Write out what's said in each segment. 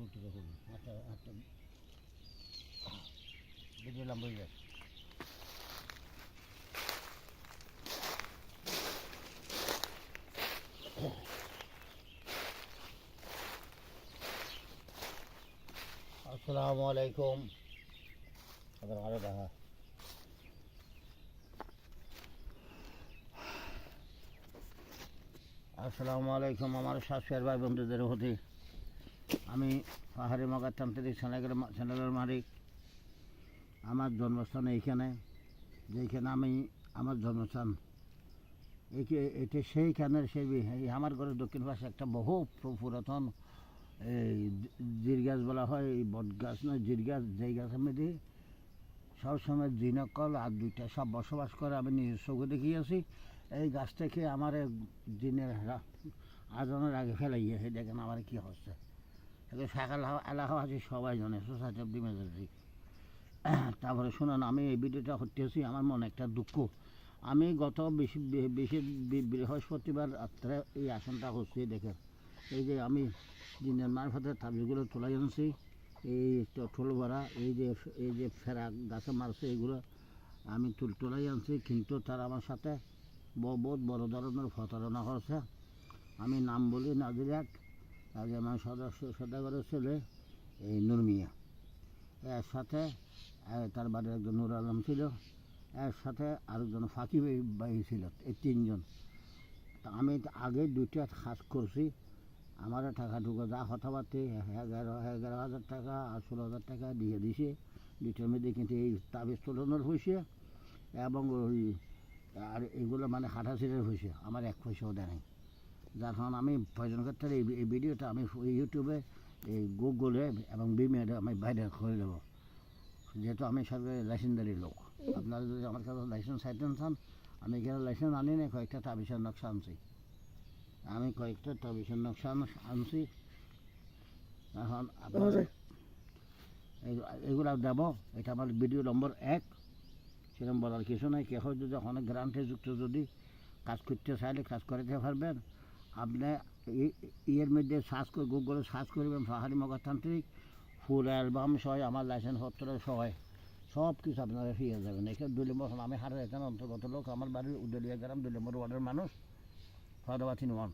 করতে দেখুন আচ্ছা আচ্ছা ভিডিও লম্বা হয়ে যায়। আসসালামু আলাইকুম। আরো দেখা আসসালামু আলাইকুম আমার সাবস্ক্রাইবার ভাই বন্ধুদের হতে আমি পাহাড়ি মগা তান্ত্রিক চ্যানেলের মালিক। আমার জন্মস্থান এইখানে, যেইখানে আমি আমার জন্মস্থান এটা সেইখানের সেই আমার ঘরের দক্ষিণ পাশে একটা বহু পুরাতন এই জির গাছ বলা হয়, এই বট গাছ নয়, জির গাছ, যেই গাছের মধ্যে সবসময় জিনকল আর দুইটা সব বসবাস করে। আমি নিজের চোখে দেখিয়েছি। এই গাছ থেকে আমার দিনের আজানের আগে ফেলাইয়ে দেখেন আমার কী হচ্ছে। সকাল এলাকা আছে সবাই জানে, সোসাইটি অফ দি মেজরিটি। তারপরে শুনুন, আমি এই ভিডিওটা করতেছি, আমার মনে একটা দুঃখ। আমি গত বেশি বৃহস্পতিবার রাত্রে এই আসনটা হচ্ছে দেখেন। এই যে আমি দিনের মারফতের তাবিজগুলো তোলাই আনছি, এই ঠোল ভরা এই যে ফেরা গাছে মারছে, এগুলো আমি তোলাই আনছি। কিন্তু তারা আমার সাথে বহুত বড় ধরনের প্রতারণা করছে। আমি নাম বলি নাজিরাক, আগে আমার সদাগরের ছেলে এই নুরমিয়া, এর সাথে তার বাড়ির একজন নুর আলম ছিল, এর সাথে আরেকজন ফাঁকি ভাই ছিল, এই তিনজন। তা আমি আগে দুইটা কাজ করছি। আমার টাকা ঢুকে যা কথাবার্তা 11,000 টাকা আর 16,000 টাকা দিয়ে দিছে দুইটার মধ্যে। কিন্তু এই তাবিজ তোলানোর হয়েছে এবং ওই আর এগুলো মানে হাঁটাছিটের হয়েছে, আমার এক পয়সাও দেয় নাই। যার কারণে আমি প্রয়োজন করতে এই ভিডিওটা আমি ইউটিউবে, এই গুগলে এবং বিমেডে আমি বাইরে করে দেবো, যেহেতু আমি সরকারি লাইসেন্সদারি লোক। আপনারা যদি আমার কাছে লাইসেন্স চাইতেন চান, আমি এখানে লাইসেন্স আনি না, কয়েকটা তাবিজের নকশা আনছি। আমি কয়েকটা তাবিজের নকশা আনছি। এখন আপনারা এগুলো দেবো। এটা আমার ভিডিও নম্বর 1। সেরকম বলার কিছু নাই। কেহ যদি অনেক গ্রান্টে যুক্ত যদি কাজ করতে চাইলে কাজ করতে পারবেন। আপনি ইয়ের মধ্যে সার্চ করে গুগলে সার্চ করবেন পাহাড়ি মগাতান্ত্রিক, ফুল অ্যালবাম সহ আমার লাইসেন্স পত্র সহ সব কিছু আপনারা পেয়ে যাবেন। এখানে 2 নম্বর, আমি হাটের এখানে অন্তর্গত লোক। আমার বাড়ির উদলিয়া গ্রাম 2 নম্বর ওয়ার্ডের মানুষ, ফরদাবাদ 1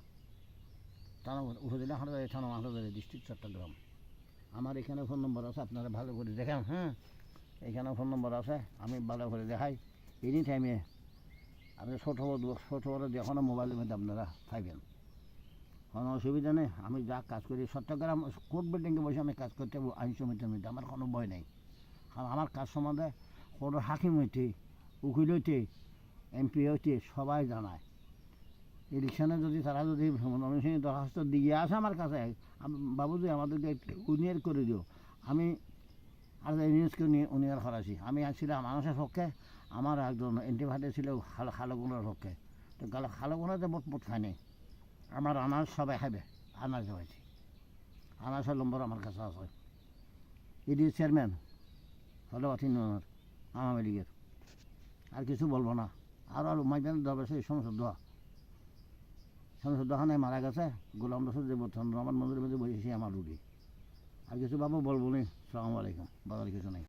থানা উপজেলা হাটাজারি, থানা হাটাজারি, ডিস্ট্রিক্ট চট্টগ্রাম। আমার এখানে ফোন নম্বর আছে, আপনারা ভালো করে দেখেন। হ্যাঁ, এখানে ফোন নম্বর আছে, আমি ভালো করে দেখাই। এনি টাইমে আপনি ছোটো বড় যখন মোবাইলের মধ্যে আপনারা পাইবেন, কোনো অসুবিধা নেই। আমি যা কাজ করি চট্টগ্রাম কোর্ট বিল্ডিংয়ে বসে আমি কাজ করতে আইন সমিতির মধ্যে, আমার কোনো ভয় নেই। কারণ আমার কাজ সম্বন্ধে কোনো হাকিম হইতে, উকিল হইতে, এমপি হইতে সবাই জানায়। ইলেকশনে যদি তারা যদি নমিনেশন দরখাস্ত দিয়ে আসে আমার কাছে, বাবুজি আমাদেরকে উনিয়র করে দিও, আমি আর ইউনিয়নকে উনিয়র করাছি। আমি আসছিলাম মানুষের পক্ষে, আমার একজন এন্টিভাইটে ছিল খালগুনার পক্ষে। তো খালগুনাতে মোট খায়নি, আমার আনাজ সবাই খাবে। আনাজ হয়েছে, আনাজের নম্বর আমার কাছে আছে। ইডি চেয়ারম্যান হলো ইউনিয়নের আওয়ামী লীগের। আর কিছু বলবো না। আর মাইদানের দরবার সেই শামসুদ্দোহানে মারা গেছে, গোলাম রসুল যে বর্তমান আমার মন্দিরের মধ্যে বসেছি আমার রুগী। আর কিছু বাবু বলবো নি। আসসালামু আলাইকুম, বাবার কিছু নেই।